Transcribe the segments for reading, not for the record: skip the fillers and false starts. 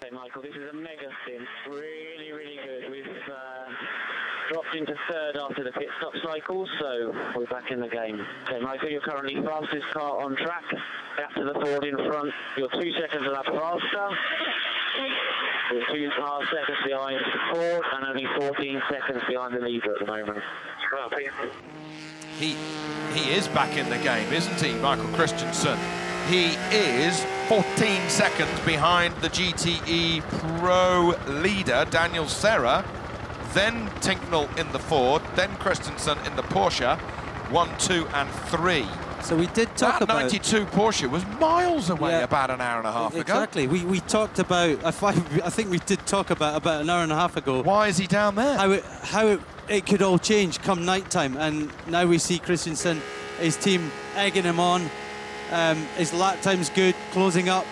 Okay, Michael, this is a mega stint. Really, really good. We've dropped into third after the pit stop cycle, so we're back in the game. Okay, Michael, you're currently fastest car on track. Back to the Ford in front. You're 2 seconds a lap faster. You're 2.5 seconds behind the Ford and only 14 seconds behind the leader at the moment. He is back in the game, isn't he, Michael Christensen? He is 14 seconds behind the GTE Pro leader, Daniel Serra, then Tinknell in the Ford, then Christensen in the Porsche, 1, 2, and 3. So we did talk about... That 92 Porsche was miles away about an hour and a half ago. Exactly. We talked about... I think we did talk about an hour and a half ago. Why is he down there? How it could all change come night time, and now we see Christensen, his team egging him on. His lap time's good, closing up.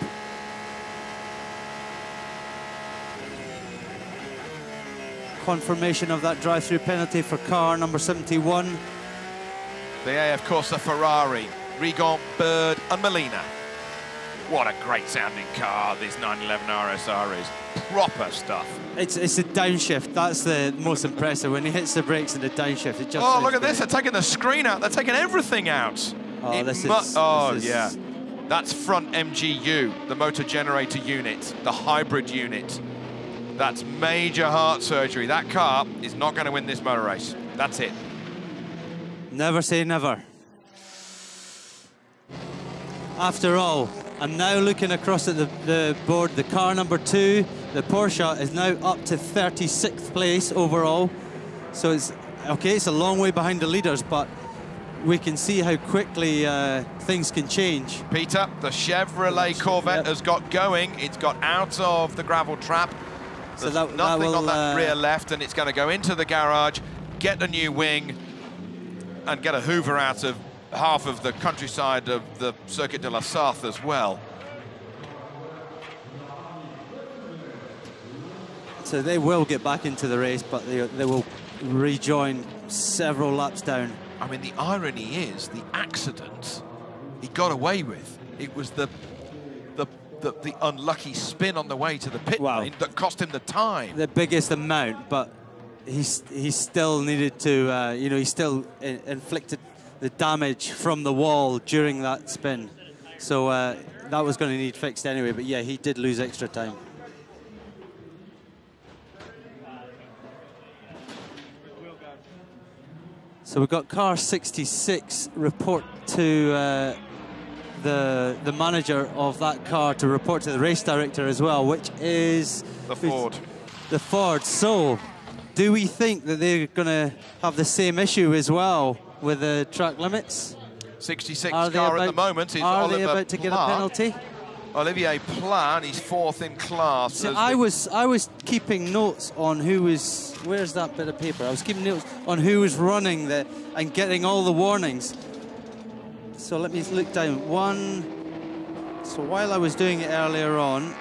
Confirmation of that drive-through penalty for car number 71. The AF Corsa Ferrari, Rigon, Bird and Molina. What a great sounding car this 911 RSR is. Proper stuff. It's a downshift. That's the most impressive. When he hits the brakes in the downshift, it just... Oh, look at this. They're taking the screen out. They're taking everything out. Oh, this is... Yeah. That's front MGU, the motor generator unit, the hybrid unit. That's major heart surgery. That car is not going to win this motor race. That's it. Never say never. After all, I'm now looking across at the board. The car number 2, the Porsche, is now up to 36th place overall. So it's a long way behind the leaders, but we can see how quickly things can change. Peter, the Chevrolet Corvette has got going. It's got out of the gravel trap. There's nothing on that rear left, and it's going to go into the garage, get a new wing, and get a Hoover out of half of the countryside of the Circuit de la Sarthe as well. So they will get back into the race, but they will rejoin several laps down. I mean, the irony is the accident he got away with. It was the unlucky spin on the way to the pit lane that cost him the time. The biggest amount, but he still needed to, he still inflicted the damage from the wall during that spin. So that was going to need fixed anyway, but yeah, he did lose extra time. So we've got car 66 report to the manager of that car to report to the race director as well, which is... the Ford. The Ford. So, do we think that they're going to have the same issue as well with the track limits? 66 car at the moment is Oliver Are they about to get a penalty? Olivier Plan, he's 4th in class. See, I was keeping notes on who was... Where's that bit of paper? I was keeping notes on who was running and getting all the warnings. So let me look down. So while I was doing it earlier on,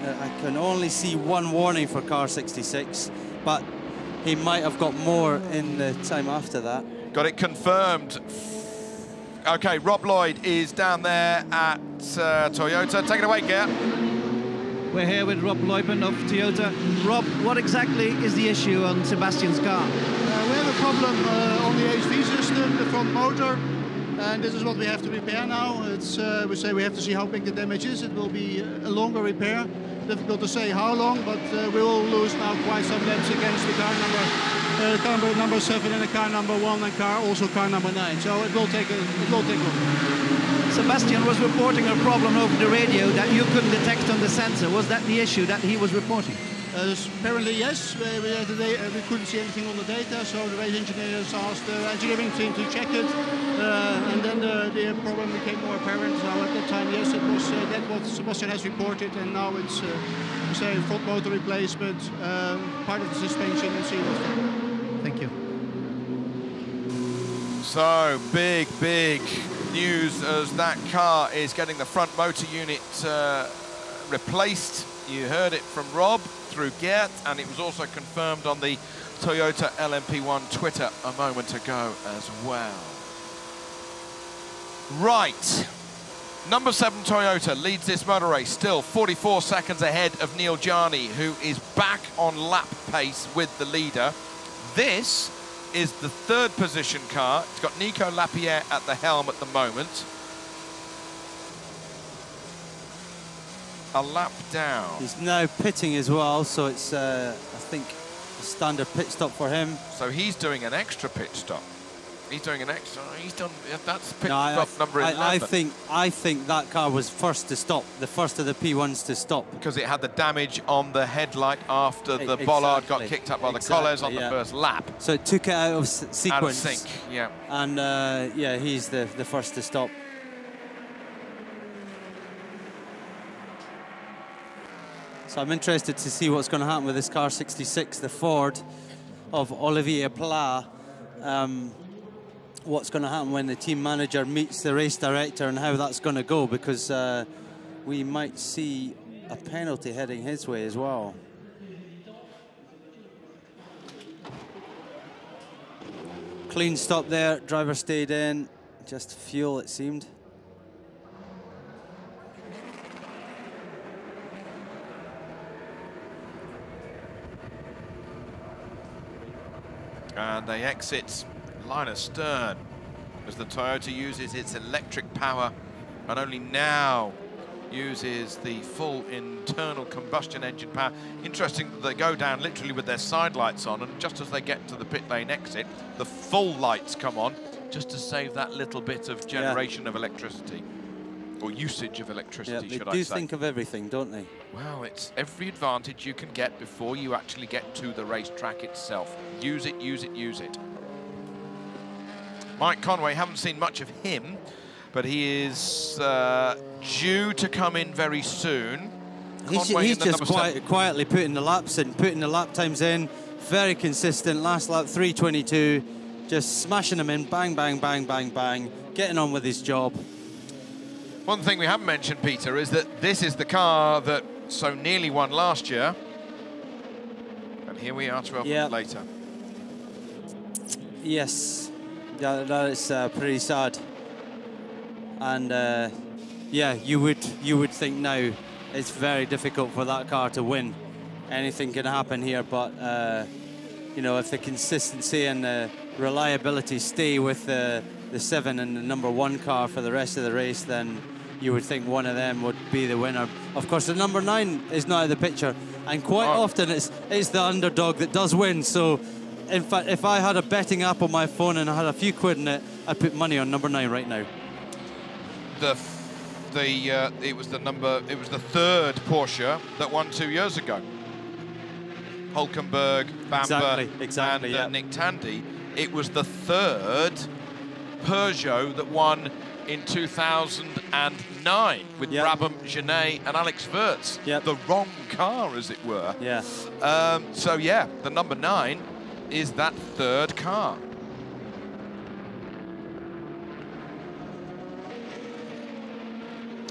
I can only see one warning for car 66, but he might have got more in the time after that. Got it confirmed. Okay, Rob Lloyd is down there at Toyota. Take it away, Gert. We're here with Rob Loipen of Toyota. Rob, what exactly is the issue on Sebastian's car? We have a problem on the HV system, the front motor, and this is what we have to repair now. It's we say we have to see how big the damage is. It will be a longer repair. Difficult to say how long, but we will lose now quite some laps against the car number 7 and the car number 1 and also car number 9. So it will take long. Sebastian was reporting a problem over the radio that you couldn't detect on the sensor. Was that the issue that he was reporting? Apparently yes. We couldn't see anything on the data, so the race engineers asked the engineering team to check it, and then the problem became more apparent. So at that time, yes, it was that what Sebastian has reported, and now it's say front motor replacement, part of the suspension and seal. Thank you. So big news as that car is getting the front motor unit replaced. You heard it from Rob through Gert, and it was also confirmed on the Toyota LMP1 Twitter a moment ago as well. Right. Number 7 Toyota leads this motor race, still 44 seconds ahead of Neil Jani, who is back on lap pace with the leader. This is the 3rd position car. It's got Nico Lapierre at the helm at the moment. A lap down. He's now pitting as well, so it's, I think, a standard pit stop for him. So he's doing an extra pit stop. He's doing an extra. He's done. That's pit No, stop number 11. I think that car was first to stop, the first of the P1s to stop, because it had the damage on the headlight after the bollard got kicked up by the collars on the first lap. So it took it out of sequence. Out of sync, yeah. And yeah, he's the first to stop. So I'm interested to see what's going to happen with this car 66, the Ford of Olivier Pla. What's going to happen when the team manager meets the race director and how that's going to go, because we might see a penalty heading his way as well. Clean stop there, driver stayed in, just fuel it seemed. And they exit line astern as the Toyota uses its electric power and only now uses the full internal combustion engine power. Interesting that they go down literally with their side lights on, and just as they get to the pit lane exit, the full lights come on just to save that little bit of generation of electricity, or usage of electricity, should I say. They do think of everything, don't they? Well, it's every advantage you can get before you actually get to the racetrack itself. Use it, use it, use it. Mike Conway, haven't seen much of him, but he is due to come in very soon. He's just quietly putting the laps in, putting the lap times in. Very consistent. Last lap, 3:22. Just smashing them in. Bang, bang, bang, bang, bang. Getting on with his job. One thing we haven't mentioned, Peter, is that this is the car that so nearly won last year. And here we are 12 months later. Yes, that is pretty sad. And yeah, you would think now it's very difficult for that car to win. Anything can happen here, but you know, if the consistency and the reliability stay with the 7 and the number 1 car for the rest of the race, then you would think one of them would be the winner. Of course, the number 9 is not out of the picture, and quite often it's the underdog that does win. So, in fact, if I had a betting app on my phone and I had a few quid in it, I'd put money on number 9 right now. It was the 3rd Porsche that won 2 years ago. Hulkenberg, Bamber, and Nick Tandy. It was the 3rd Peugeot that won in 2009 with Brabham, Genet and Alex Wurz. The wrong car, as it were. So yeah, the number 9 is that 3rd car.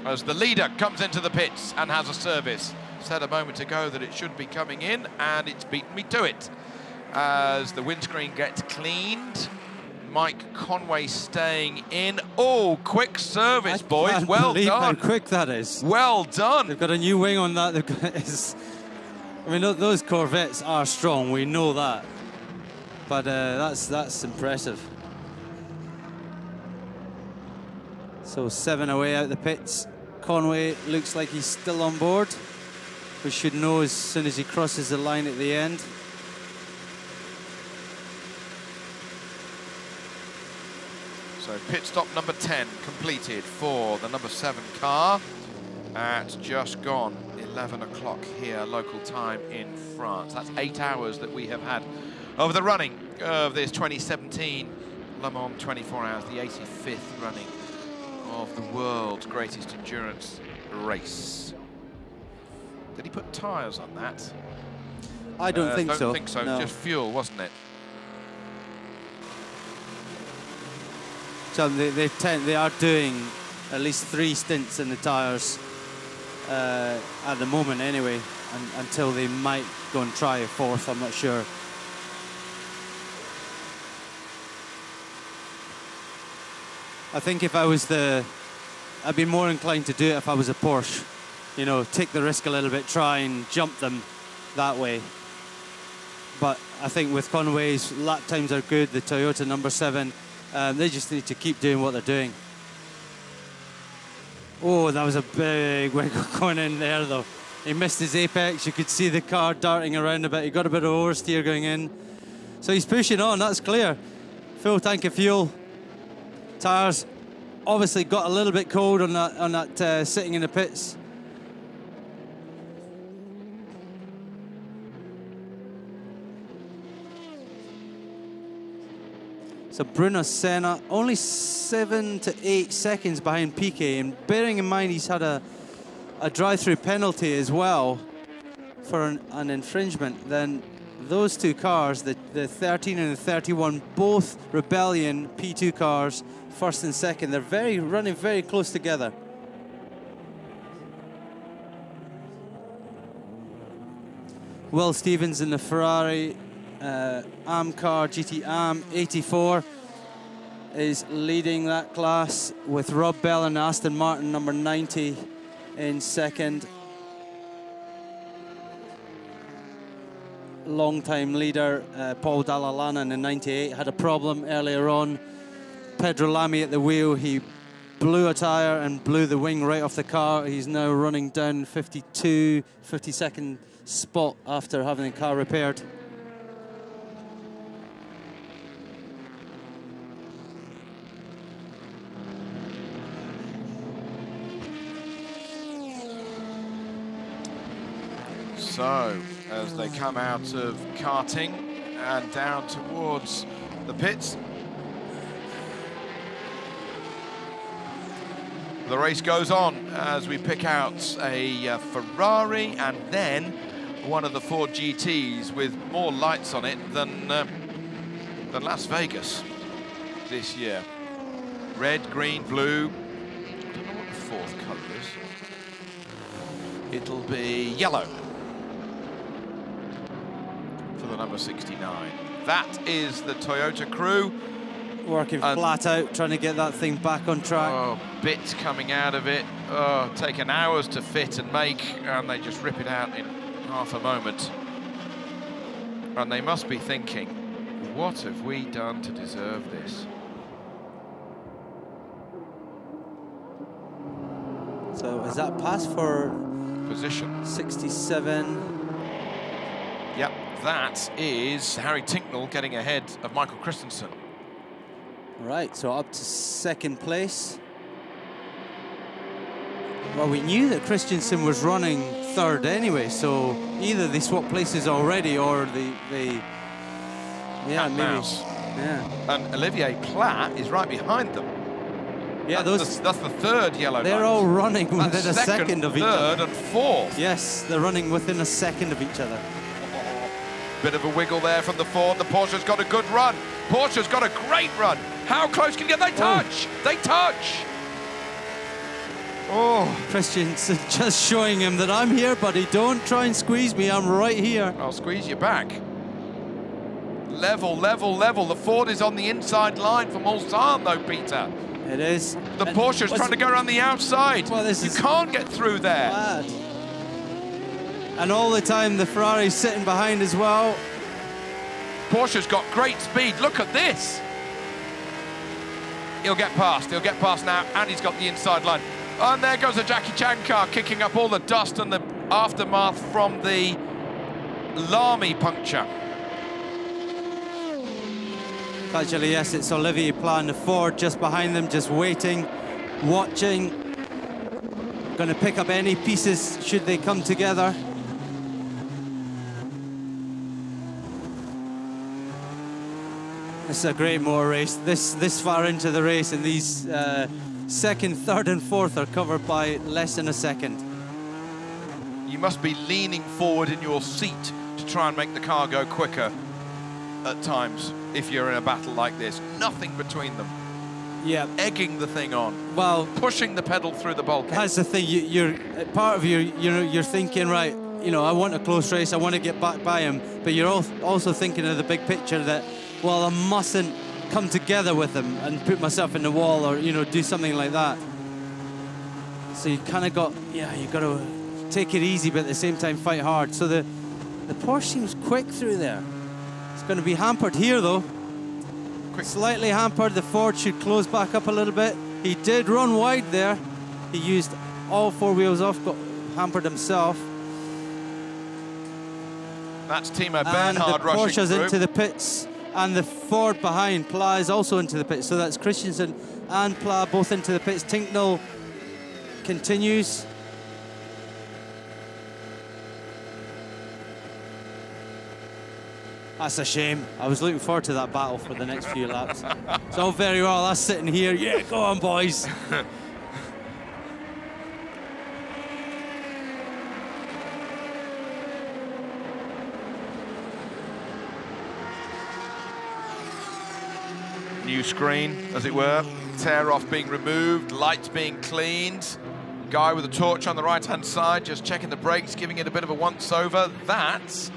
As the leader comes into the pits and has a service. Said a moment ago that it should be coming in, and it's beaten me to it. As the windscreen gets cleaned, Mike Conway staying in. Oh, quick service, boys. Well done. How quick that is. Well done. They've got a new wing on that. They've got, I mean, those Corvettes are strong. We know that. But that's impressive. So 7 away out the pits. Conway looks like he's still on board. We should know as soon as he crosses the line at the end. So pit stop number 10 completed for the number 7 car at just gone 11 o'clock here, local time in France. That's 8 hours that we have had over the running of this 2017 Le Mans 24 Hours, the 85th running of the world's greatest endurance race. Did he put tyres on that? I don't think so. Don't think so. No. Just fuel, wasn't it? So they are doing at least 3 stints in the tyres at the moment anyway, until they might go and try a 4th, I'm not sure. I think if I was the I'd be more inclined to do it if I was a Porsche. You know, take the risk a little bit, try and jump them that way. But I think with Conway's lap times are good, the Toyota number 7, they just need to keep doing what they're doing. Oh, that was a big wiggle going in there, though. He missed his apex. You could see the car darting around a bit. He got a bit of oversteer going in. So he's pushing on, that's clear. Full tank of fuel. Tyres obviously got a little bit cold on that sitting in the pits. So Bruno Senna only 7 to 8 seconds behind Piquet, and bearing in mind he's had a drive-through penalty as well for an infringement, then those two cars, the 13 and the 31, both Rebellion P2 cars, first and second, they're running very close together. Will Stevens in the Ferrari AM car, GT AM 84, is leading that class, with Rob Bell and Aston Martin number 90 in second. Long-time leader Paul Dallalana in the 98 had a problem earlier on. Pedro Lamy at the wheel, he blew a tyre and blew the wing right off the car. He's now running down 52nd spot after having the car repaired. So, as they come out of karting and down towards the pits, the race goes on as we pick out a Ferrari and then one of the Ford GTs with more lights on it than Las Vegas this year. Red, green, blue. I don't know what the fourth colour is. It'll be yellow for the number 69. That is the Toyota crew. Working flat out, trying to get that thing back on track. Oh, bits coming out of it. Oh, taken hours to fit and make, and they just rip it out in half a moment. And they must be thinking, what have we done to deserve this? So is that pass for position 67? Yep, that is Harry Tinknell getting ahead of Michael Christensen. Right, so up to second place. Well, we knew that Christensen was running third anyway, so either they swapped places already or they yeah, maybe. Mouse. Yeah. And Olivier Plat is right behind them. Yeah, that's the third yellow. They're light. all running within That's a second of each third other. and fourth. Yes, they're running within a second of each other. Bit of a wiggle there from the Ford. The Porsche's got a good run. Porsche's got a great run. How close can you get? They touch. Oh. They touch. Oh. Christensen just showing him that I'm here, buddy. Don't try and squeeze me. I'm right here. I'll squeeze you back. Level, level, level. The Ford is on the inside line for Mulsanne, though, Peter. It is. The Porsche's trying to go around the outside. Well, you can't get through there. Bad. And all the time, the Ferrari's sitting behind as well. Porsche's got great speed. Look at this. He'll get past now, and he's got the inside line. And there goes a Jackie Chan car, kicking up all the dust and the aftermath from the Lamy puncture. Actually, yes, it's Olivier Plat and the Ford just behind them, just waiting, watching. Going to pick up any pieces should they come together. This is a great motor race. This far into the race, and these second, third and fourth are covered by less than a second. You must be leaning forward in your seat to try and make the car go quicker at times if you're in a battle like this. Nothing between them. Yeah. Egging the thing on. Well, pushing the pedal through the bulkhead. That's the thing. You're part of you're thinking, right, you know, I want a close race, I want to get back by him, but you're also thinking of the big picture that, well, I mustn't come together with him and put myself in the wall or, you know, do something like that. So you kind of got, yeah, you got to take it easy, but at the same time fight hard. So the Porsche seems quick through there. It's going to be hampered here, though. Slightly hampered. The Ford should close back up a little bit. He did run wide there. He used all 4 wheels off, got hampered himself. That's Timo Bernhard and the rushing Porsche's through. into the pits, and the Ford behind, Pla is also into the pits. So that's Christensen and Pla both into the pits. Tinknell continues. That's a shame. I was looking forward to that battle for the next few laps. It's all very well us sitting here. Yeah, go on, boys. New screen, as it were. Tear off being removed, lights being cleaned. Guy with a torch on the right-hand side, just checking the brakes, giving it a bit of a once-over. That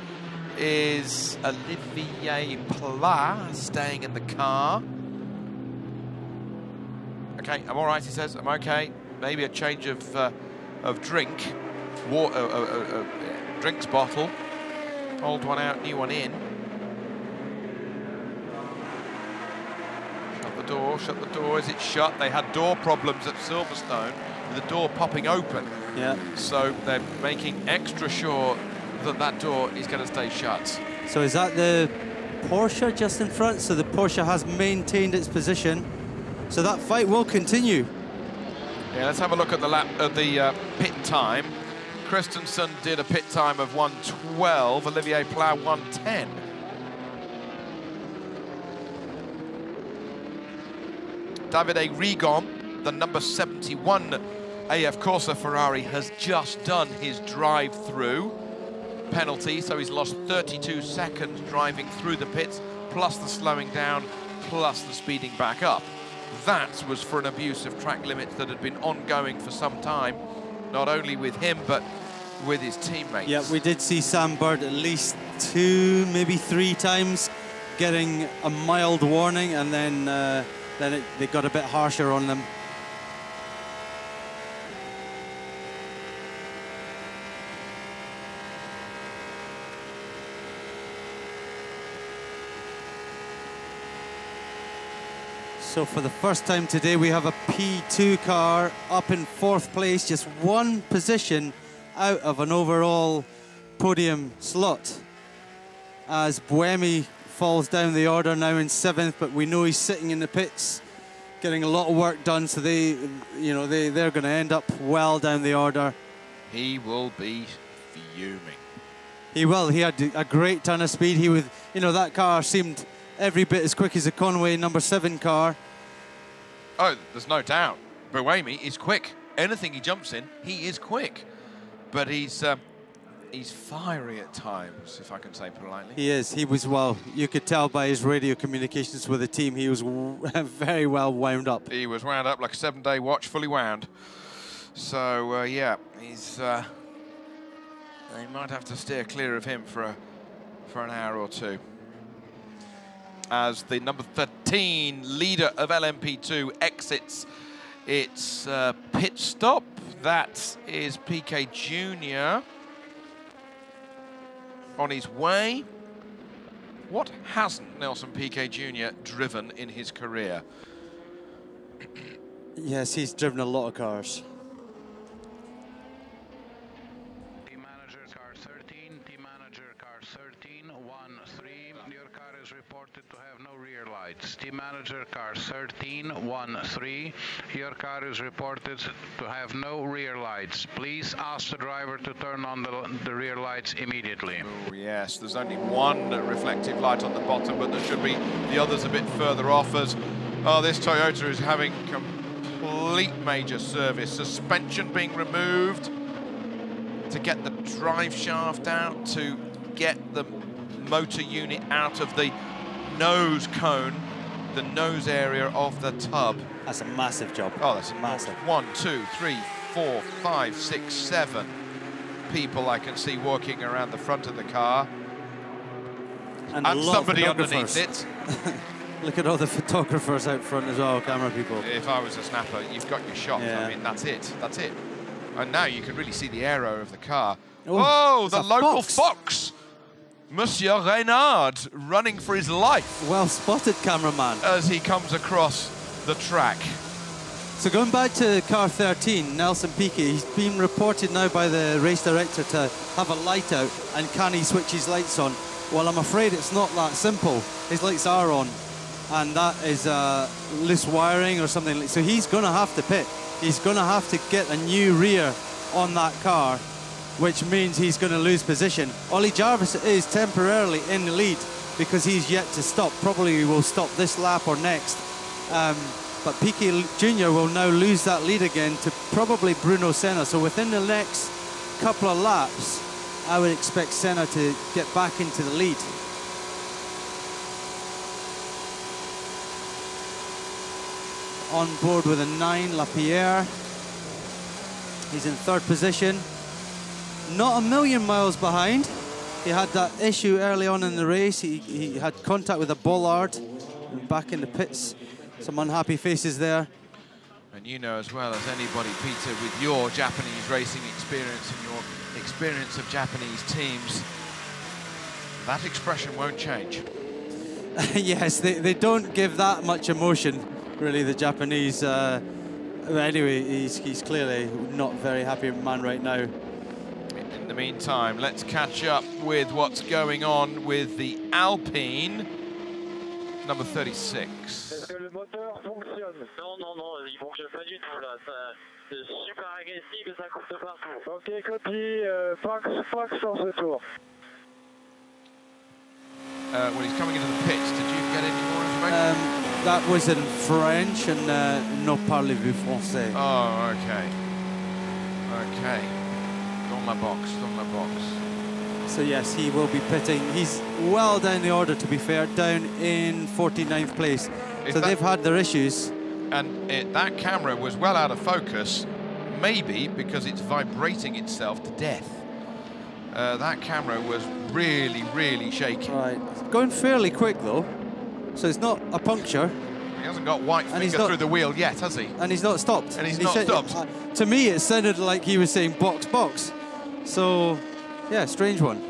is Olivier Pla staying in the car. Okay, I'm all right, he says. I'm okay. Maybe a change of drink, drinks bottle. Old one out, new one in. Shut the door. Is it shut? They had door problems at Silverstone with the door popping open. Yeah. So they're making extra sure that that door is going to stay shut. So is that the Porsche just in front? So the Porsche has maintained its position. So that fight will continue. Yeah, let's have a look at the pit time. Christensen did a pit time of 1:12. Olivier Pla 1:10. Davide Rigon, the number 71 AF Corsa Ferrari, has just done his drive-through penalty, so he's lost 32 seconds driving through the pits, plus the slowing down, plus the speeding back up. That was for an abuse of track limits that had been ongoing for some time, not only with him, but with his teammates. Yeah, we did see Sam Bird at least 2, maybe 3 times getting a mild warning, and then they got a bit harsher on them. So for the first time today, we have a P2 car up in 4th place, just 1 position out of an overall podium slot, as Buemi falls down the order now in 7th, but we know he's sitting in the pits getting a lot of work done, so they're going to end up well down the order. He will be fuming. He will. He had a great ton of speed. He would, that car seemed every bit as quick as a Conway number 7 car. Oh, there's no doubt. Buemi is quick. Anything he jumps in, he is quick. But he's fiery at times, if I can say politely. He is. He was, well, you could tell by his radio communications with the team, he was very well wound up. He was wound up like a 7-day watch, fully wound. So, yeah, they might have to steer clear of him for an hour or two. As the number 13 leader of LMP2 exits its pit stop. That is Piquet Jr. on his way. What hasn't Nelson Piquet Jr. driven in his career? Yes, he's driven a lot of cars. Team manager car 13, team manager car 13, 1-3. Your car is reported to have no rear lights. Team manager car 13, 1-3. Your car is reported to have no rear lights. Please ask the driver to turn on the rear lights immediately. Oh yes, there's only one reflective light on the bottom, but there should be the others a bit further off, as this Toyota is having complete major service. Suspension being removed to get the drive shaft out, to get the motor unit out of the nose cone, the nose area of the tub. That's a massive job. Oh, that's massive. 1, 2, 3, 4, 5, 6, 7 people I can see walking around the front of the car. And somebody underneath it. Look at all the photographers out front as well, camera people. If I was a snapper, you've got your shot. Yeah. I mean, that's it. That's it. And now you can really see the aero of the car. Oh, the local fox. Monsieur Reynard running for his life. Well spotted, cameraman. As he comes across the track. So going back to car 13, Nelson Piquet, he's been reported now by the race director to have a light out, and can he switch his lights on? Well, I'm afraid it's not that simple. His lights are on, and that is loose wiring or something. So he's going to have to pit. He's going to have to get a new rear on that car, which means he's going to lose position. Ollie Jarvis is temporarily in the lead because he's yet to stop. Probably will stop this lap or next. But Piquet Jr. will now lose that lead again to probably Bruno Senna. So within the next couple of laps, I would expect Senna to get back into the lead. On board with a 9, Lapierre. He's in 3rd position. Not a million miles behind. He had that issue early on in the race. He had contact with a bollard back in the pits. Some unhappy faces there. And you know as well as anybody, Peter, with your Japanese racing experience and your experience of Japanese teams, that expression won't change. Yes, they don't give that much emotion, really, the Japanese. Anyway, he's clearly not a very happy man right now. In the meantime, let's catch up with what's going on with the Alpine, number 36. Le moteur fonctionne. Non, il fonctionne pas du tout là. C'est super agressif et ça coûte partout. Ok, copie. Fox sur ce tour. Well, he's coming into the pits. Did you get any more information? That was in French and no parlez-vous français. Oh, okay. Okay. Dans la box. So yes, he will be pitting. He's well down the order, to be fair, down in 49th place. So they've had their issues. And that camera was well out of focus, maybe because it's vibrating itself to death. That camera was really, really shaky. Right, going fairly quick though. So it's not a puncture. He hasn't got white finger through the wheel yet, has he? And he's not stopped. And he's not stopped. To me, it sounded like he was saying box, box. So, yeah, strange one.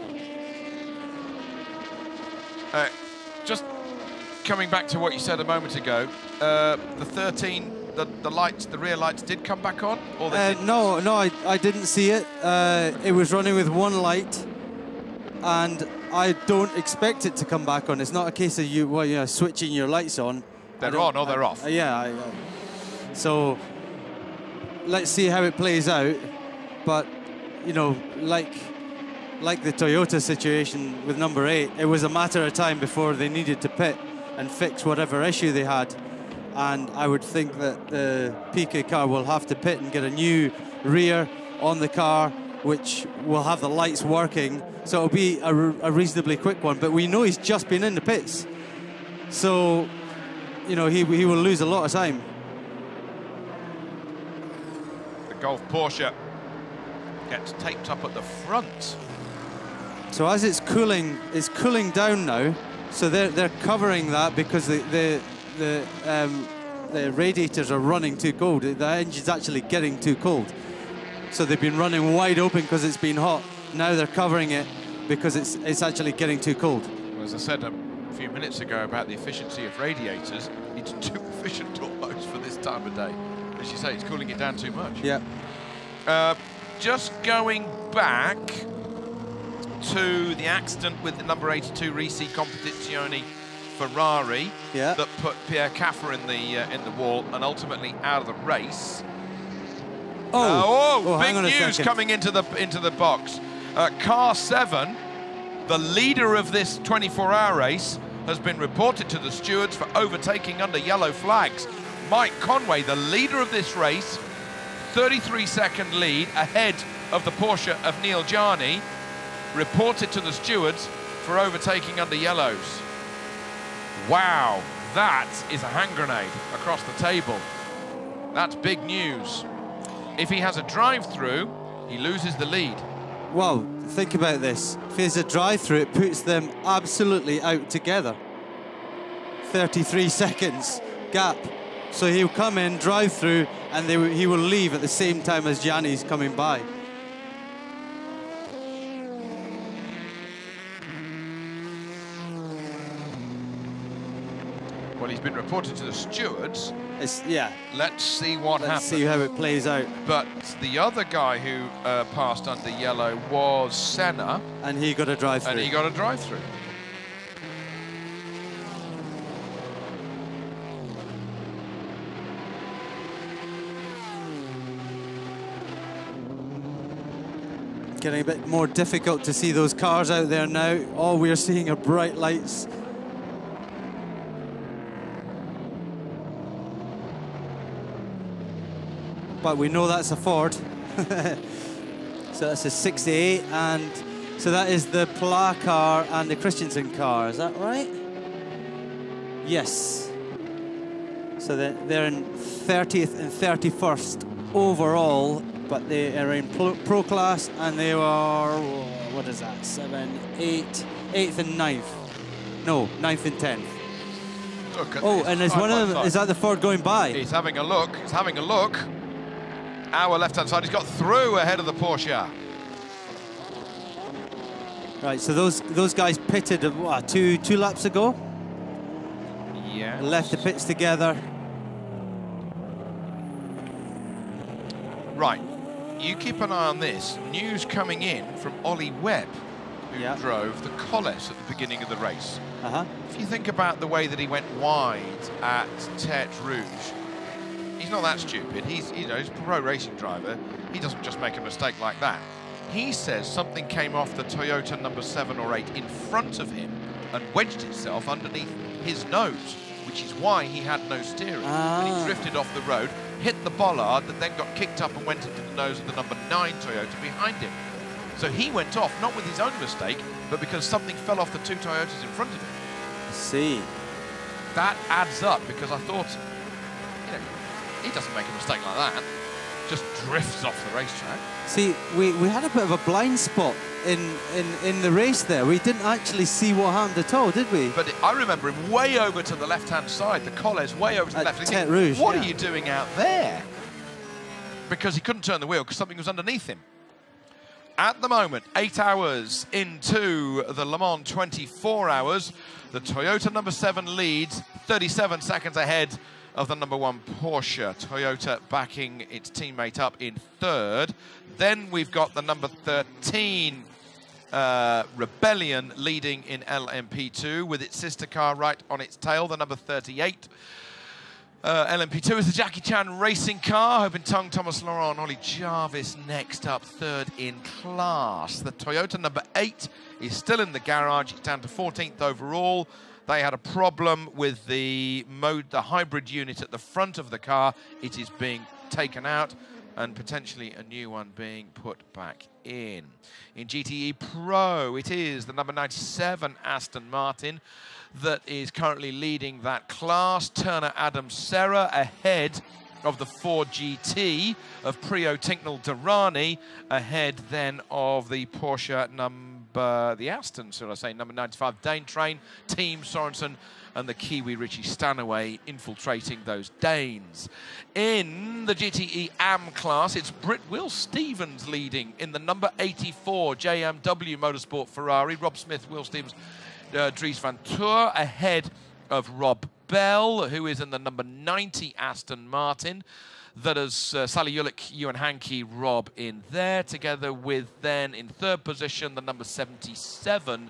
Just coming back to what you said a moment ago, the 13, the lights, the rear lights did come back on? Or they didn't? No, I didn't see it. It was running with one light, and I don't expect it to come back on. It's not a case of you switching your lights on. They're on or they're off. So let's see how it plays out. But you know, like the Toyota situation with number 8, it was a matter of time before they needed to pit and fix whatever issue they had. And I would think that the Piquet car will have to pit and get a new rear on the car, which will have the lights working. So it'll be a reasonably quick one. But we know he's just been in the pits. So, you know, he will lose a lot of time. The Golf Porsche gets taped up at the front. So as it's cooling down now. So they're covering that because the radiators are running too cold. The engine's actually getting too cold. So they've been running wide open because it's been hot. Now they're covering it because it's actually getting too cold. Well, as I said a few minutes ago about the efficiency of radiators, it's too efficient almost for this time of day. As you say, it's cooling it down too much. Yeah. Just going back to the accident with the number 82 Risi Competizione Ferrari that put Pierre Caffer in the wall and ultimately out of the race. Big news coming into the box. Car 7, the leader of this 24-hour race, has been reported to the stewards for overtaking under yellow flags. Mike Conway, the leader of this race, 33-second lead ahead of the Porsche of Neil Jarni, reported to the stewards for overtaking under yellows. Wow, that is a hand grenade across the table. That's big news. If he has a drive-through, he loses the lead. Well, think about this. If there's a drive-through, it puts them absolutely out together. 33 seconds gap. So he'll come in, drive through, and he will leave at the same time as Gianni's coming by. Well, he's been reported to the stewards. Yeah. Let's see what happens. Let's see how it plays out. But the other guy who passed under yellow was Senna. And he got a drive-through. And he got a drive-through. Getting a bit more difficult to see those cars out there now. All we're seeing are bright lights. But we know that's a Ford. So that's a 68, and so that is the Pla car and the Christensen car, is that right? Yes. So they're in 30th and 31st overall, but they are in pro class, and they are, what is that, 7, 8, 8th and 9th. No, 9th and 10th. Oh, and there's one of them, is that the Ford going by? He's having a look, he's having a look. Our left-hand side, he's got through ahead of the Porsche. Right, so those guys pitted, what, two laps ago? Yeah. Left the pits together. Right, you keep an eye on this. News coming in from Ollie Webb, who drove the Colles at the beginning of the race. If you think about the way that he went wide at Tete Rouge, he's not that stupid. He's a pro racing driver. He doesn't just make a mistake like that. He says something came off the Toyota number 7 or 8 in front of him and wedged itself underneath his nose, which is why he had no steering. And he drifted off the road, hit the bollard that then got kicked up and went into the nose of the number 9 Toyota behind him. So he went off, not with his own mistake, but because something fell off the 2 Toyotas in front of him. I see. That adds up, because I thought, he doesn't make a mistake like that. Just drifts off the racetrack. See, we had a bit of a blind spot in the race there. We didn't actually see what happened at all, did we? But I remember him way over to the left-hand side, the Colles way over to the left. Tete Rouge, what are you doing out there? Because he couldn't turn the wheel because something was underneath him. At the moment, 8 hours into the Le Mans 24 hours, the Toyota number 7 leads 37 seconds ahead of the number 1 Porsche. Toyota backing its teammate up in 3rd. Then we've got the number 13 Rebellion leading in LMP2 with its sister car right on its tail, the number 38. LMP2 is the Jackie Chan racing car. Hoping Tung, Thomas Laurent, Ollie Jarvis next up, 3rd in class. The Toyota number 8 is still in the garage. It's down to 14th overall. They had a problem with the hybrid unit at the front of the car. It is being taken out and potentially a new one being put back in. In GTE Pro, it is the number 97 Aston Martin that is currently leading that class. Turner Adams Serra ahead of the Ford GT of Prio Tinknell Durrani, ahead then of the Porsche the Aston, shall I say, number 95 Dane Train, Team Sorensen, and the Kiwi Richie Stanaway infiltrating those Danes. In the GTE AM class, it's Britt Will Stevens leading in the number 84 JMW Motorsport Ferrari. Rob Smith, Will Stevens, Dries Van Tour ahead of Rob Bell, who is in the number 90 Aston Martin. That is Sally Ulick, Ewan Hankey, Rob in there, together with then in 3rd position the number 77,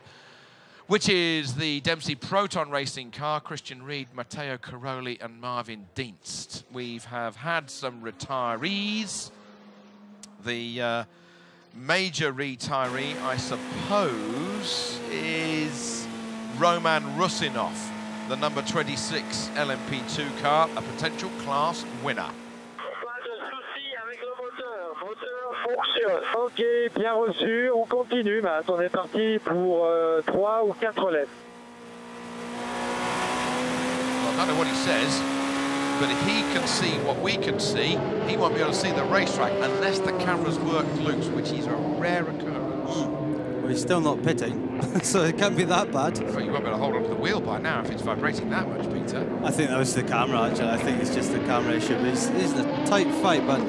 which is the Dempsey Proton racing car, Christian Reed, Matteo Caroli and Marvin Dienst. We have had some retirees. The major retiree, I suppose, is Roman Rusinov, the number 26 LMP2 car, a potential class winner. Ok, bien reçu, on continue, Matt. On est parti pour 3 ou 4 laps. Well, I don't know what he says, but if he can see what we can see, he won't be able to see the racetrack unless the cameras work loose, which is a rare occurrence. Well, he's still not pitting, so it can't be that bad. Well, you won't be able to hold onto the wheel by now if it's vibrating that much, Peter. I think that was the camera, actually. I think it's just the camera issue. But it's a tight fight, but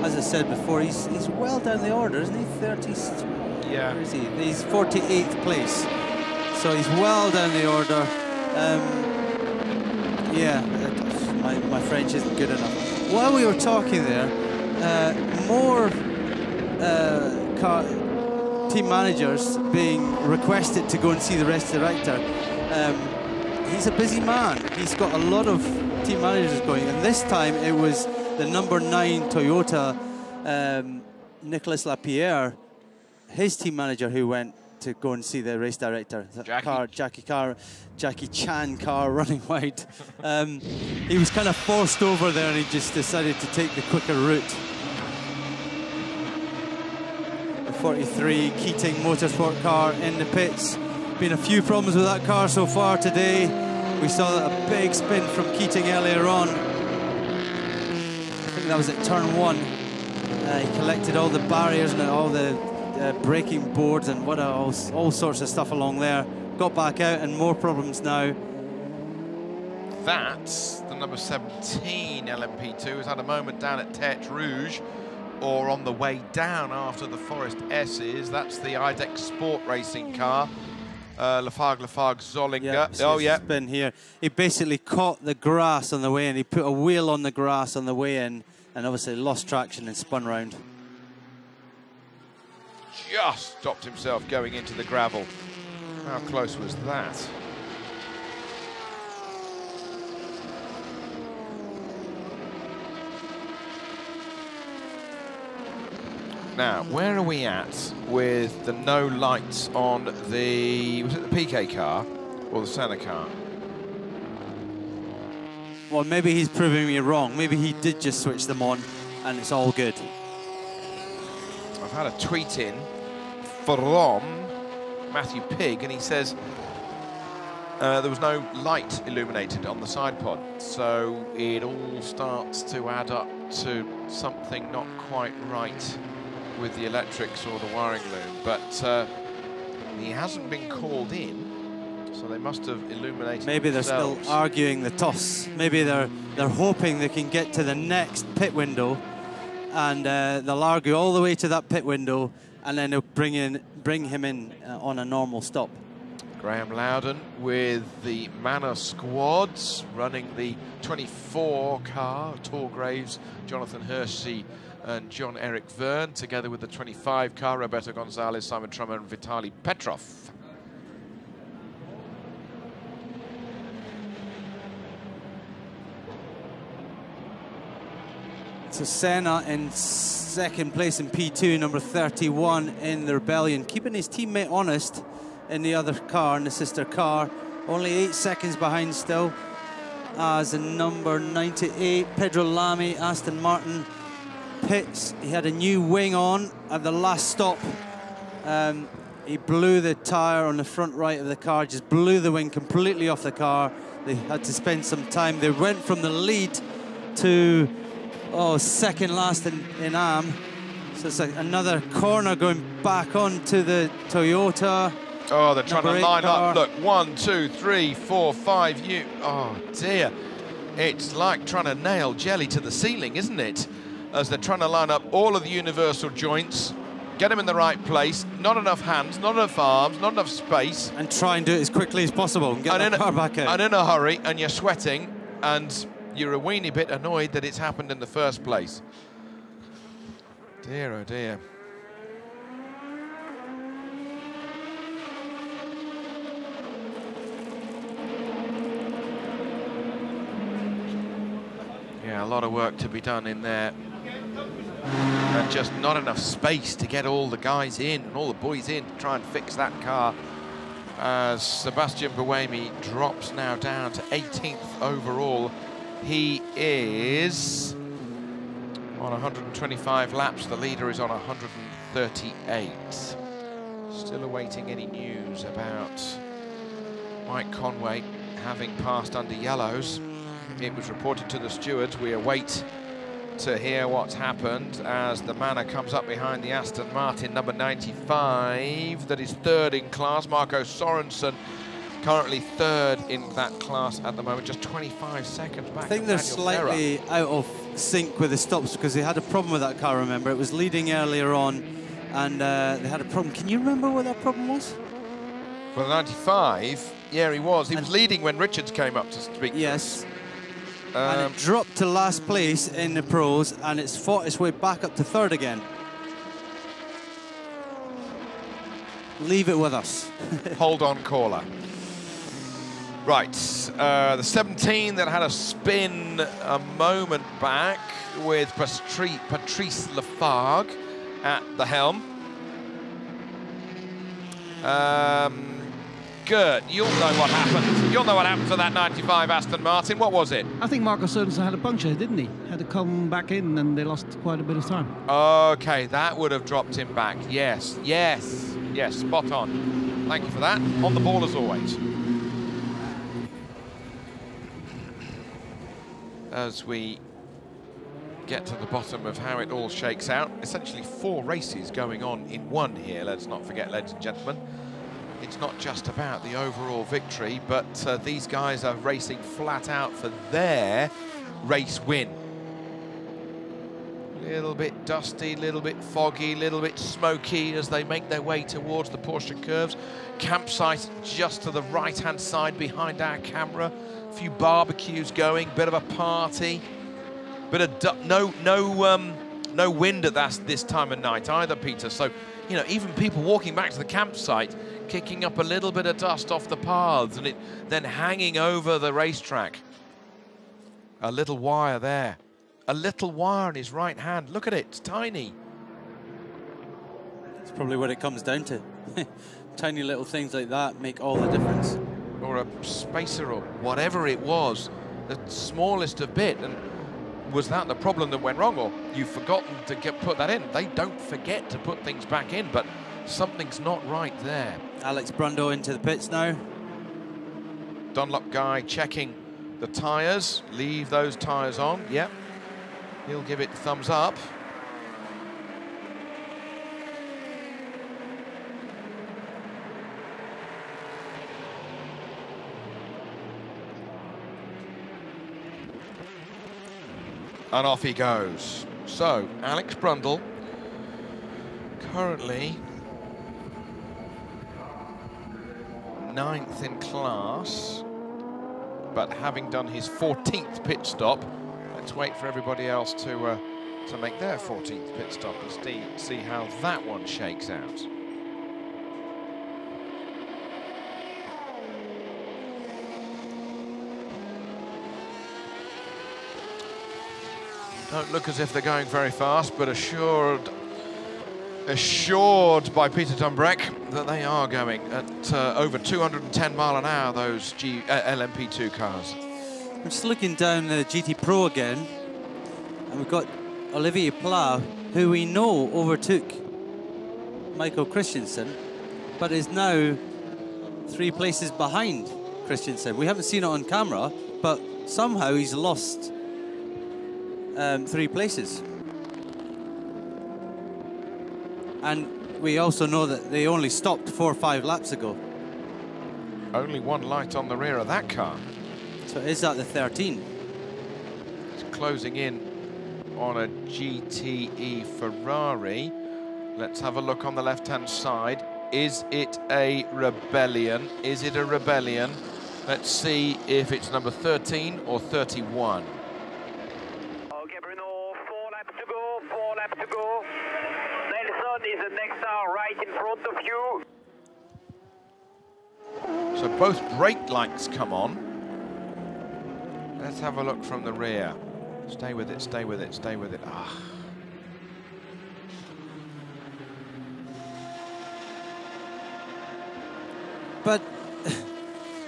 as I said before, he's well down the order, isn't he? 30s. Yeah. Where is he? He's 48th place. So he's well down the order. Yeah, my French isn't good enough. While we were talking there, more team managers being requested to go and see the race director. He's a busy man. He's got a lot of team managers going, and this time it was the number 9 Toyota, Nicolas Lapierre, his team manager, who went to go and see the race director. Jackie Chan car running wide. He was kind of forced over there, and he just decided to take the quicker route. The 43 Keating Motorsport car in the pits. Been a few problems with that car so far today. We saw a big spin from Keating earlier on. I think that was at turn 1. He collected all the barriers and all the braking boards and all sorts of stuff along there. Got back out, and more problems now. That's the number 17 LMP2 has had a moment down at Tête Rouge, or on the way down after the Forest S's. That's the IDEX Sport Racing car. Lafargue Zollinger. Yeah, oh, yeah. Spin here. He basically caught the grass on the way in. He put a wheel on the grass on the way in, and obviously lost traction and spun round. Just stopped himself going into the gravel. How close was that? Now, where are we at with the no lights on the, was it the Piquet car or the Senna car? Well, maybe he's proving me wrong. Maybe he did just switch them on and it's all good. I've had a tweet in from Matthew Pigg, and he says there was no light illuminated on the side pod, so it all starts to add up to something not quite right with the electrics or the wiring loom. But he hasn't been called in, so they must have illuminated Maybe they're themselves. still arguing the toss. Maybe they're hoping they can get to the next pit window, and they'll argue all the way to that pit window, and then they'll bring him in on a normal stop. Graham Loudon with the Manor squads running the 24 car, Torgraves, Jonathan Hershey and John-Eric Verne, together with the 25 car, Roberto Gonzalez, Simon Trummer and Vitaly Petrov. So Senna in second place in P2, number 31 in the Rebellion, keeping his teammate honest in the other car, in the sister car. Only 8 seconds behind still as in number 98, Pedro Lamy, Aston Martin, pits. He had a new wing on at the last stop. He blew the tyre on the front right of the car, just blew the wing completely off the car. They had to spend some time. They went from the lead to second last in AM. So it's like another corner going back onto the Toyota. Oh, they're trying to line up. Look, 1, 2, 3, 4, 5. Oh dear. It's like trying to nail jelly to the ceiling, isn't it? As they're trying to line up all of the universal joints, get them in the right place. Not enough hands, not enough arms, not enough space. And try and do it as quickly as possible and get the car back out. And in a hurry, and you're sweating, and you're a weeny bit annoyed that it's happened in the first place. Dear, oh dear. Yeah, a lot of work to be done in there. And just not enough space to get all the guys in and all the boys in to try and fix that car. As Sebastian Buemi drops now down to 18th overall. He is on 125 laps. The leader is on 138. Still awaiting any news about Mike Conway having passed under yellows. It was reported to the stewards. We await to hear what's happened as the Manor comes up behind the Aston Martin number 95. That is third in class. Marco Sorensen currently third in that class at the moment, just 25 seconds back. I think they're slightly out of sync with the stops because they had a problem with that car, remember? It was leading earlier on and they had a problem. Can you remember what that problem was? For the 95, yeah, he was. He was leading when Richards came up to speak. Yes. And it dropped to last place in the pros, and it's fought its way back up to third again. Leave it with us. Hold on, caller. Right, the 17 that had a spin a moment back with Patrice Lafargue at the helm. Gert, you'll know what happened. You'll know what happened to that 95 Aston Martin. What was it? I think Marco Sorensen had a puncture, didn't he? Had to come back in and they lost quite a bit of time. Okay, that would have dropped him back. Yes, spot on. Thank you for that. On the ball as always. As we get to the bottom of how it all shakes out, essentially 4 races going on in one here, let's not forget, ladies and gentlemen. It's not just about the overall victory, but these guys are racing flat out for their race win. Little bit dusty, little bit foggy, little bit smoky as they make their way towards the Porsche curves. Campsite just to the right-hand side behind our camera. A few barbecues going, bit of a party. Bit of no wind at this time of night either, Peter. So, you know, even people walking back to the campsite, kicking up a little bit of dust off the paths and it then hanging over the racetrack. A little wire there. A little wire in his right hand. Look at it, it's tiny. That's probably what it comes down to. Tiny little things like that make all the difference. Or a spacer or whatever it was, the smallest of bit. And was that the problem that went wrong, or you've forgotten to put that in? They don't forget to put things back in, but something's not right there. Alex Brundle into the pits now. Dunlop guy checking the tyres. Leave those tyres on. Yep. He'll give it thumbs up. And off he goes. So, Alex Brundle, currently 9th in class, but having done his 14th pit stop, let's wait for everybody else to make their 14th pit stop and see how that one shakes out. Don't look as if they're going very fast, but assured by Peter Dumbreck that they are going at over 210 mile an hour, those LMP2 cars. I'm just looking down the GT Pro again, and we've got Olivier Pla, who we know overtook Michael Christensen, but is now 3 places behind Christensen. We haven't seen it on camera, but somehow he's lost 3 places. And we also know that they only stopped 4 or 5 laps ago. Only 1 light on the rear of that car. So is that the 13? It's closing in on a GTE Ferrari. Let's have a look on the left-hand side. Is it a rebellion? Is it a rebellion? Let's see if it's number 13 or 31. Is the next car right in front of you. So both brake lights come on. Let's have a look from the rear. Stay with it, stay with it, stay with it. Ah. But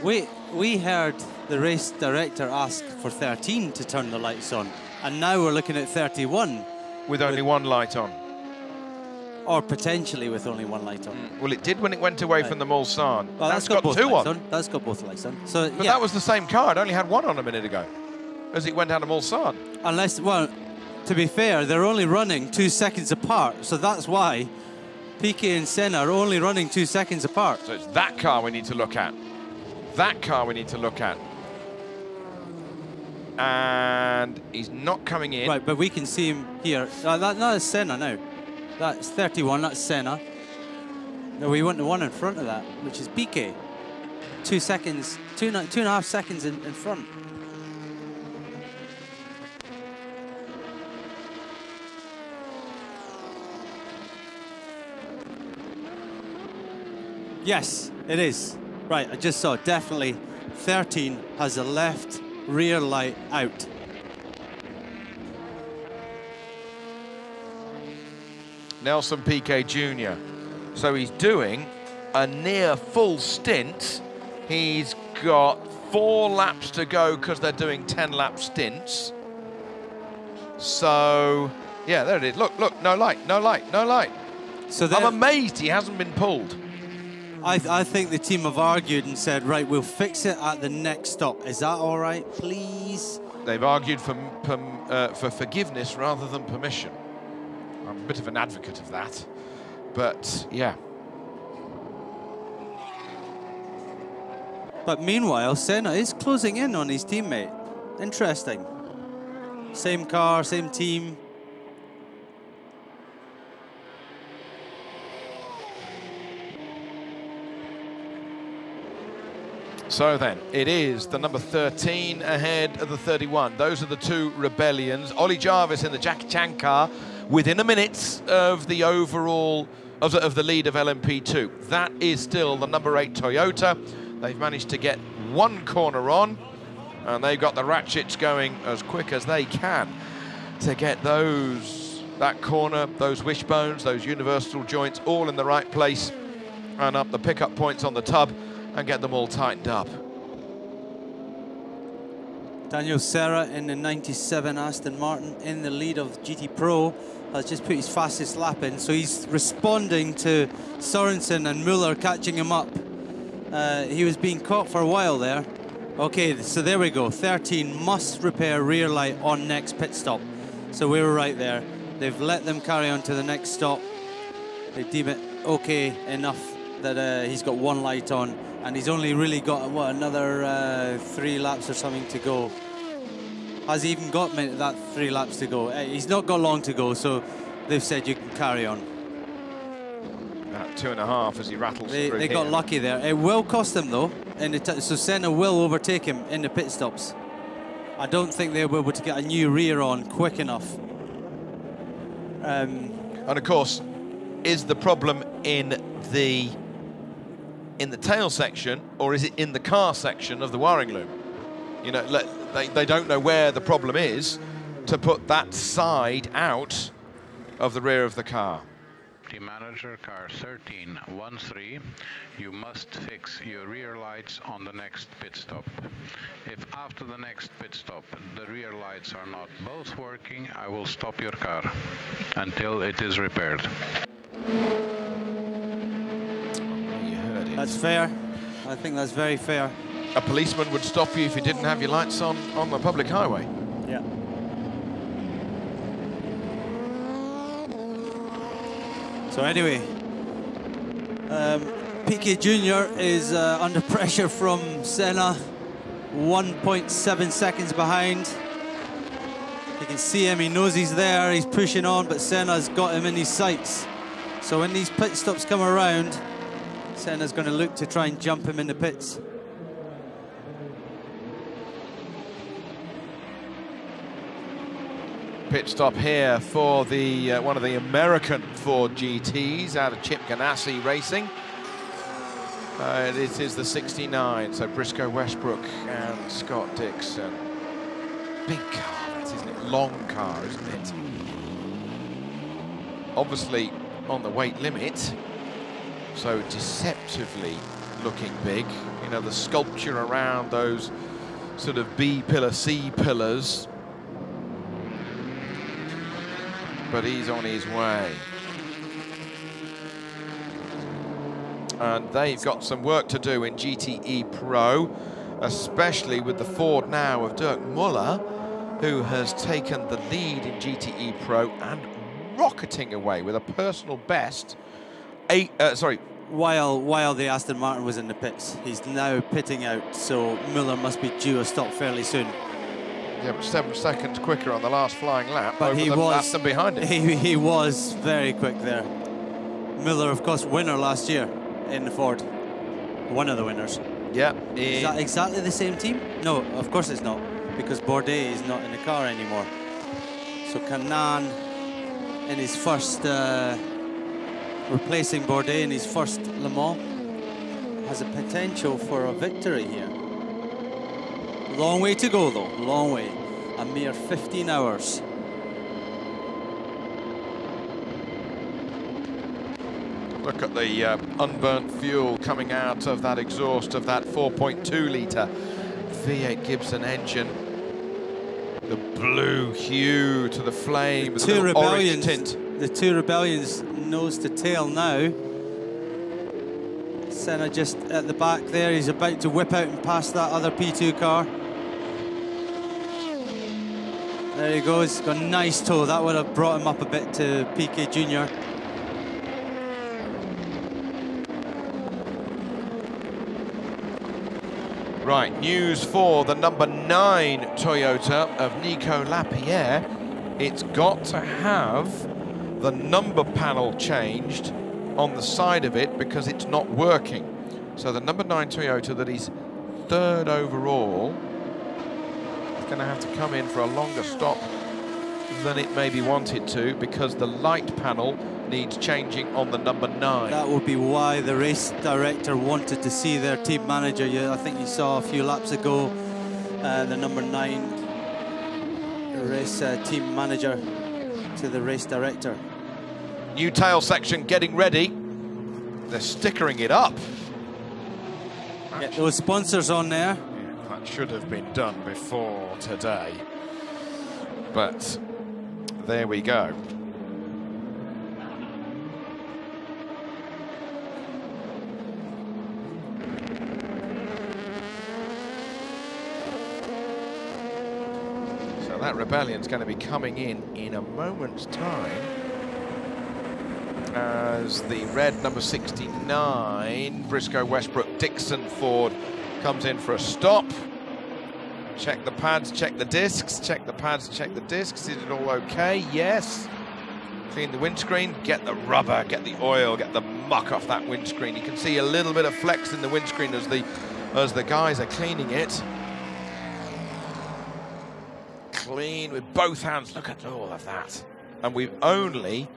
we heard the race director ask for 13 to turn the lights on, and now we're looking at 31. With only 1 light on. Or potentially with only 1 light on. Well, it did when it went away from the Mulsanne. Well, that's got both 2 lights on. That's got both lights on. So, but that was the same car. It only had 1 on a minute ago, as it went out of Mulsanne. Unless, well, to be fair, they're only running 2 seconds apart, so that's why Piquet and Senna are only running 2 seconds apart. So it's that car we need to look at. That car we need to look at. And he's not coming in. Right, but we can see him here. That is Senna now. That's 31, that's Senna. No, we want the one in front of that, which is Piquet. 2 seconds, two and a half seconds in front. Yes, it is. Right, I just saw, definitely 13 has a left rear light out. Nelson Piquet Jr. So he's doing a near full stint. He's got 4 laps to go because they're doing 10-lap stints. So, yeah, there it is. Look, look, no light, no light, no light. So I'm amazed he hasn't been pulled. I think the team have argued and said, right, we'll fix it at the next stop. Is that all right, please? They've argued for forgiveness rather than permission. I'm a bit of an advocate of that, but yeah. But meanwhile, Senna is closing in on his teammate. Interesting. Same car, same team. So then, it is the number 13 ahead of the 31. Those are the 2 rebellions. Ollie Jarvis in the Jackie Chan car within a minute of the overall, of the lead of LMP2. That is still the number 8 Toyota. They've managed to get 1 corner on, and they've got the ratchets going as quick as they can to get that corner, those wishbones, those universal joints all in the right place, and up the pickup points on the tub, and get them all tightened up. Daniel Serra in the 97 Aston Martin in the lead of GT Pro has just put his fastest lap in, so he's responding to Sorensen and Muller catching him up. He was being caught for a while there. Okay, so there we go. 13 must repair rear light on next pit stop. So we were right there. They've let them carry on to the next stop. They deem it okay enough that he's got 1 light on, and he's only really got, what, another 3 laps or something to go. Has he even got that 3 laps to go? He's not got long to go, so they've said you can carry on. About 2.5 as he rattles through. They got lucky there. It will cost them though, so Senna will overtake him in the pit stops. I don't think they'll be able to get a new rear on quick enough. And of course, is the problem in the tail section, or is it in the car section of the wiring loom? You know, they don't know where the problem is to put that side out of the rear of the car. Team manager, car 1313, you must fix your rear lights on the next pit stop. If after the next pit stop the rear lights are not both working, I will stop your car until it is repaired. You heard it. That's fair. I think that's very fair. A policeman would stop you if you didn't have your lights on the public highway. Yeah. So anyway, Piquet Jr. is under pressure from Senna, 1.7 seconds behind. You can see him, he knows he's there, he's pushing on, but Senna's got him in his sights. So when these pit stops come around, Senna's going to look to try and jump him in the pits. Pit stop here for the one of the American Ford GTs out of Chip Ganassi Racing. It is the 69, so Briscoe Westbrook and Scott Dixon. Big car, that, isn't it? Long car, isn't it? Obviously on the weight limit, so deceptively looking big. You know, the sculpture around those sort of B pillar, C pillars. But he's on his way. And they've got some work to do in GTE Pro, especially with the Ford now of Dirk Muller, who has taken the lead in GTE Pro and rocketing away with a personal best. While the Aston Martin was in the pits, he's now pitting out, so Miller must be due a stop fairly soon. Yeah, but 7 seconds quicker on the last flying lap. But he was Aston behind him. He was very quick there. Miller, of course, winner last year in the Ford. One of the winners. Yeah. Is that exactly the same team? No, of course it's not, because Bourdais is not in the car anymore. So Kanaan in his first, replacing Bourdais in his first Le Mans, has a potential for a victory here. Long way to go though, long way. A mere 15 hours. Look at the unburnt fuel coming out of that exhaust of that 4.2 litre V8 Gibson engine. The blue hue to the flame, the orange tint. The two Rebellions nose to tail now. Senna just at the back there, he's about to whip out and pass that other P2 car. There he goes, got a nice toe. That would have brought him up a bit to Piquet Jr. Right, news for the number 9 Toyota of Nico Lapierre. It's got to have the number panel changed on the side of it because it's not working. So the number 9 Toyota that is 3rd overall is going to have to come in for a longer stop than it maybe wanted to because the light panel needs changing on the number 9. That would be why the race director wanted to see their team manager. I think you saw a few laps ago the number 9 race team manager to the race director. New tail section getting ready. They're stickering it up. Get those sponsors on there. Yeah, that should have been done before today. But there we go. So that Rebellion's going to be coming in a moment's time as the red number 69 Briscoe Westbrook Dixon Ford comes in for a stop. Check the pads, check the discs, check the pads, check the discs. Is it all okay? Yes. Clean the windscreen, get the rubber, get the oil, get the muck off that windscreen. You can see a little bit of flex in the windscreen as the guys are cleaning it. Clean with both hands. Look at all of that. And we've only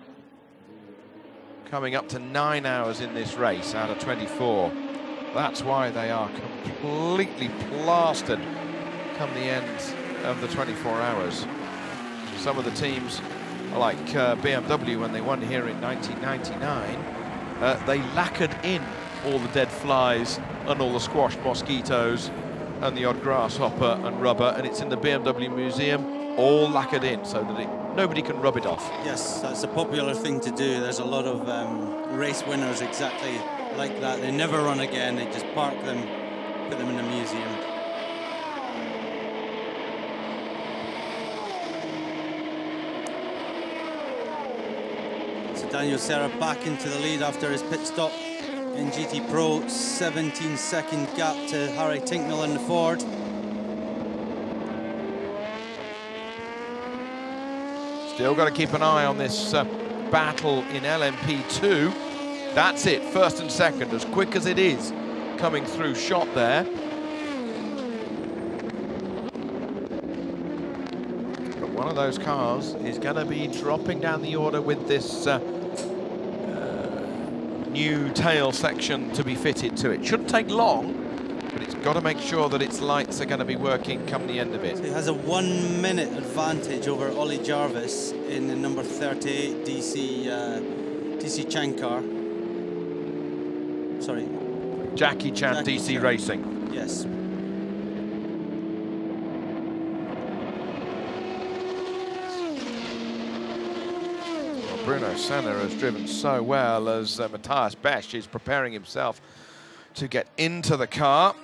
coming up to 9 hours in this race out of 24. That's why they are completely plastered come the end of the 24 hours. Some of the teams, like BMW when they won here in 1999, they lacquered in all the dead flies and all the squashed mosquitoes and the odd grasshopper and rubber, and it's in the BMW museum, all lacquered in so that nobody can rub it off. Yes, that's a popular thing to do. There's a lot of race winners exactly like that. They never run again, they just park them, put them in the museum. So Daniel Serra back into the lead after his pit stop in GT Pro. 17-second gap to Harry Tinknell in the Ford. Still got to keep an eye on this battle in LMP2. That's it, first and second, as quick as it is coming through shot there. But one of those cars is going to be dropping down the order with this new tail section to be fitted to it. Shouldn't take long, but it's got to make sure that its lights are going to be working come the end of it. So he has a 1 minute advantage over Ollie Jarvis in the number 38 DC Chan car. Sorry. Jackie Chan DC Racing. Yes. Well, Bruno Senna has driven so well as Matthias Besch is preparing himself to get into the car.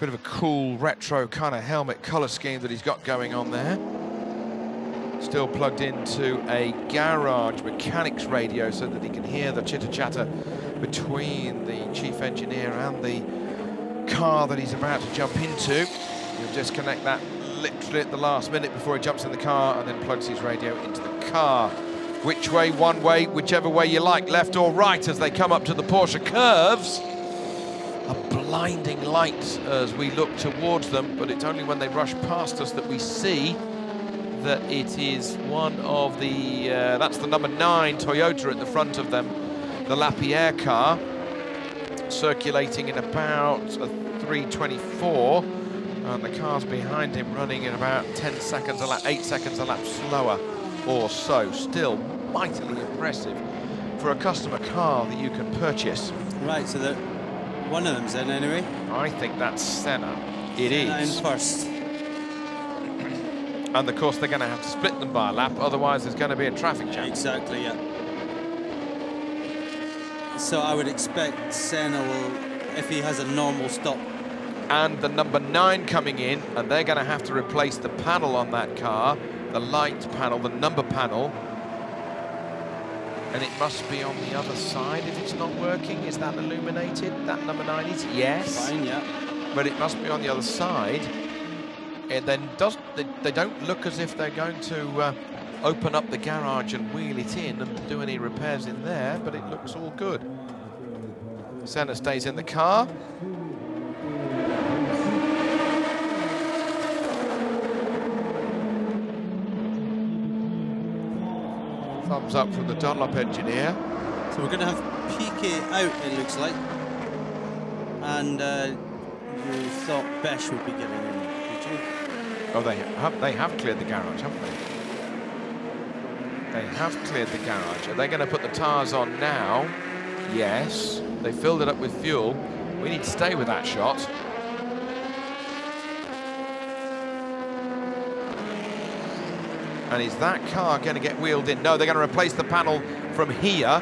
Bit of a cool retro kind of helmet colour scheme that he's got going on there. Still plugged into a garage mechanics radio so that he can hear the chitter-chatter between the chief engineer and the car that he's about to jump into. He'll disconnect that literally at the last minute before he jumps in the car and then plugs his radio into the car. Which way, one way, whichever way you like, left or right, as they come up to the Porsche curves. A blinding light as we look towards them, but it's only when they rush past us that we see that it is one of the, that's the number 9 Toyota at the front of them, the Lapierre car, circulating in about a 3:24, and the cars behind him running in about 10 seconds a lap, 8 seconds a lap slower or so. Still mightily impressive for a customer car that you can purchase. Right, so that one of them's in anyway. I think that's Senna. It is. In first. And of course they're going to have to split them by a lap, otherwise there's going to be a traffic jam. Exactly, yeah. So I would expect Senna will, if he has a normal stop. And the number 9 coming in, and they're going to have to replace the panel on that car, the light panel, the number panel. And it must be on the other side if it's not working. Is that illuminated? That number 9 is? Yes. Fine, yeah. But it must be on the other side. It then they don't look as if they're going to open up the garage and wheel it in and do any repairs in there, but it looks all good. Senna stays in the car. Thumbs up from the Dunlop engineer. So we're going to have Piquet out, it looks like. And you thought Besh would be getting in, did you? Oh, they have cleared the garage, haven't they? They have cleared the garage. Are they going to put the tyres on now? Yes. They filled it up with fuel. We need to stay with that shot. And is that car going to get wheeled in? No, they're going to replace the panel from here.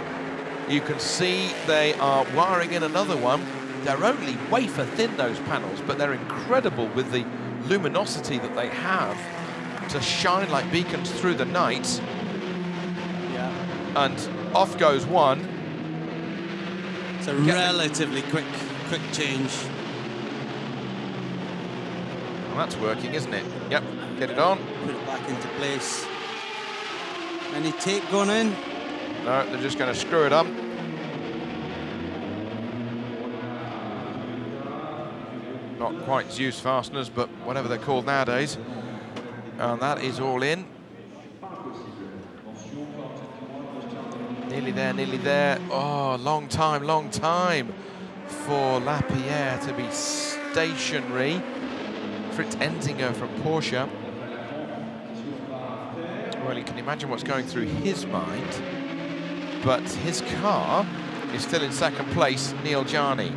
You can see they are wiring in another one. They're only wafer thin, those panels, but they're incredible with the luminosity that they have to shine like beacons through the night. Yeah. And off goes one. It's a relatively quick change. Well, that's working, isn't it? Yep, get it on. Put it back into place. Any tape going in? No, they're just going to screw it up. Not quite Zeus fasteners, but whatever they're called nowadays. And that is all in. Nearly there, nearly there. Oh, long time for Lapierre to be stationary. Fritz Enzinger from Porsche. Well, you can imagine what's going through his mind. But his car is still in second place, Neil Jarni.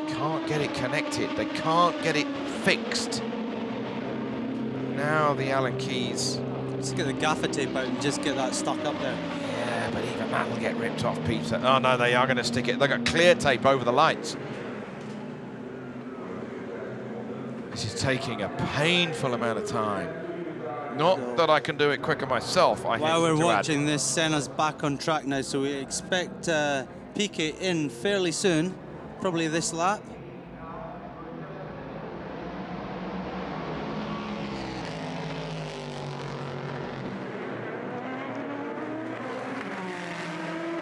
Can't get it connected. They can't get it fixed. Now the Allen keys. Let's get the gaffer tape out and just get that stuck up there. Yeah, but even that'll get ripped off, Peter. Oh no, they are going to stick it. They've got clear tape over the lights. This is taking a painful amount of time. Not that I can do it quicker myself. While we're watching this, Senna's back on track now, so we expect Piquet in fairly soon, probably this lap.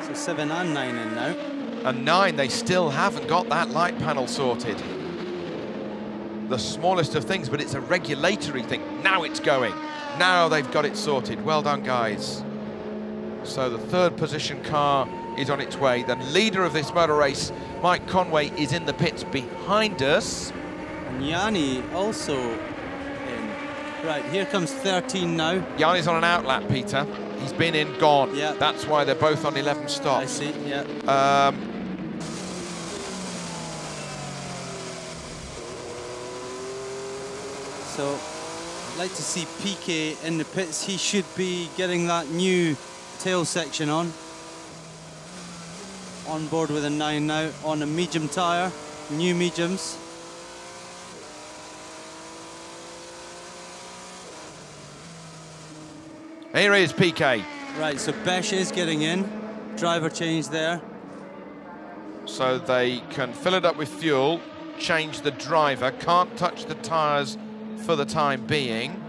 So 7 and 9 in now. And 9, they still haven't got that light panel sorted. The smallest of things, but it's a regulatory thing. Now it's going. Now they've got it sorted. Well done, guys. So the third position car is on its way. The leader of this motor race, Mike Conway, is in the pits behind us. And Yanni also in. Right, here comes 13 now. Yanni's on an outlap, Peter. He's been in, gone. Yeah. That's why they're both on 11 stops. I see, yeah. So, I'd like to see Piquet in the pits. He should be getting that new tail section on. on board with a 9 now on a medium tyre, new mediums. Here is PK. Right, so Besh is getting in. Driver change there. So they can fill it up with fuel, change the driver, can't touch the tyres for the time being.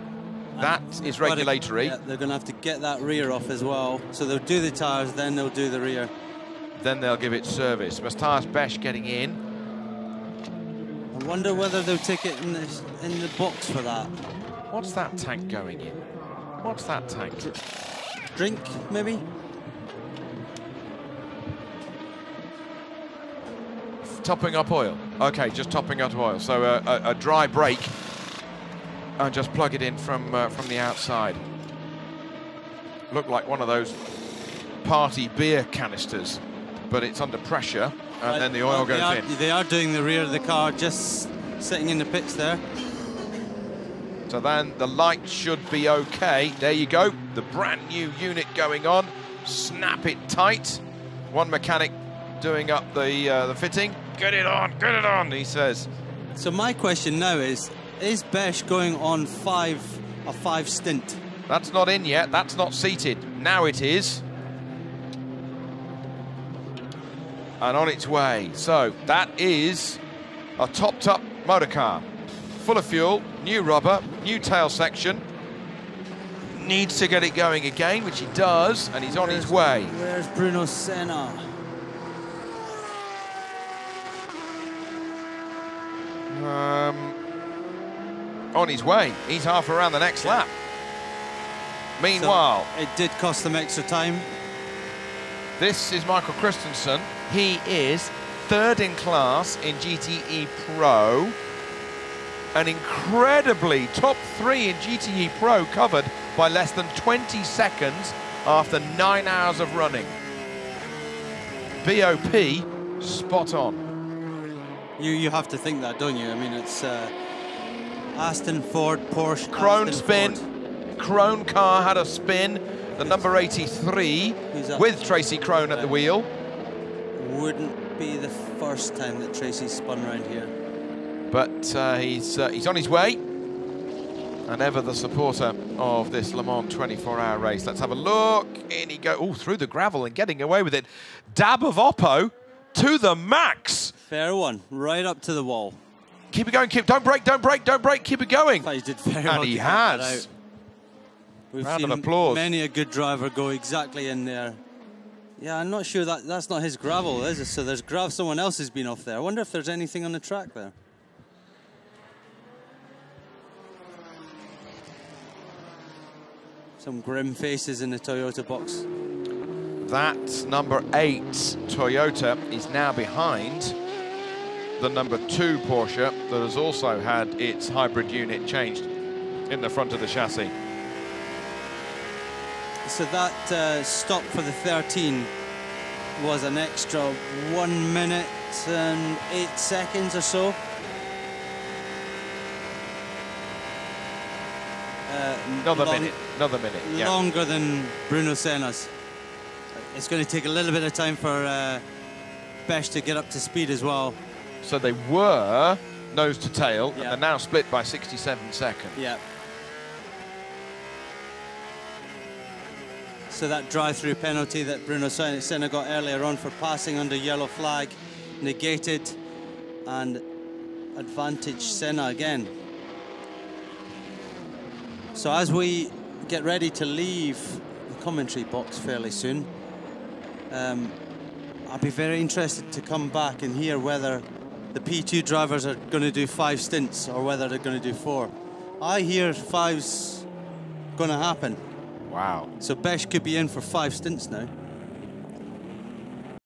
That is regulatory. Yeah, they're going to have to get that rear off as well. So they'll do the tyres, then they'll do the rear. Then they'll give it service. Matthias Besh getting in. I wonder whether they'll take it in the box for that. What's that tank going in? What's that tank? Drink, maybe? Topping up oil. Okay, just topping up oil. So a dry break. And just plug it in from the outside. Looked like one of those party beer canisters, but it's under pressure, and then the oil goes in. They are doing the rear of the car, just sitting in the pits there. So then the light should be okay. There you go, the brand new unit going on. Snap it tight. One mechanic doing up the fitting. Get it on, he says. So my question now is Besh going on a five stint? That's not in yet, that's not seated. Now it is. And on its way. So that is a topped up motor car. Full of fuel, new rubber, new tail section. Needs to get it going again, which he does, and he's on his way. Where's Bruno Senna? On his way. He's half around the next lap. Meanwhile, so it did cost them extra time. This is Michael Christensen. He is third in class in GTE Pro. An incredibly top 3 in GTE Pro covered by less than 20 seconds after 9 hours of running. BOP, spot on. You have to think that, don't you? I mean, it's Aston, Ford, Porsche, Krone Aston, spin. Ford. Krone car had a spin. The number 83 with Tracy Krone at the wheel. Wouldn't be the first time that Tracy's spun around here. But he's on his way, and ever the supporter of this Le Mans 24-hour race. Let's have a look. In he goes, through the gravel and getting away with it. Dab of Oppo to the max. Fair one, right up to the wall. Keep it going, don't break, keep it going. He did very and well he to get that has. out. We've Round seen of applause. Many a good driver go exactly in there. Yeah, I'm not sure that's not his gravel, is it? So there's someone else has been off there. I wonder if there's anything on the track there. Some grim faces in the Toyota box. That number 8 Toyota is now behind the number 2 Porsche that has also had its hybrid unit changed in the front of the chassis. So that stop for the 13 was an extra 1 minute and 8 seconds or so. Another minute, yeah. Longer than Bruno Senna's. It's going to take a little bit of time for Besh to get up to speed as well. So they were nose to tail, yeah. and they're now split by 67 seconds. Yeah. So that drive-through penalty that Bruno Senna got earlier on for passing under yellow flag negated, and advantage Senna again. So as we get ready to leave the commentary box fairly soon, I'll be very interested to come back and hear whether the P2 drivers are going to do 5 stints or whether they're going to do 4. I hear 5's going to happen. Wow. So Besh could be in for 5 stints now.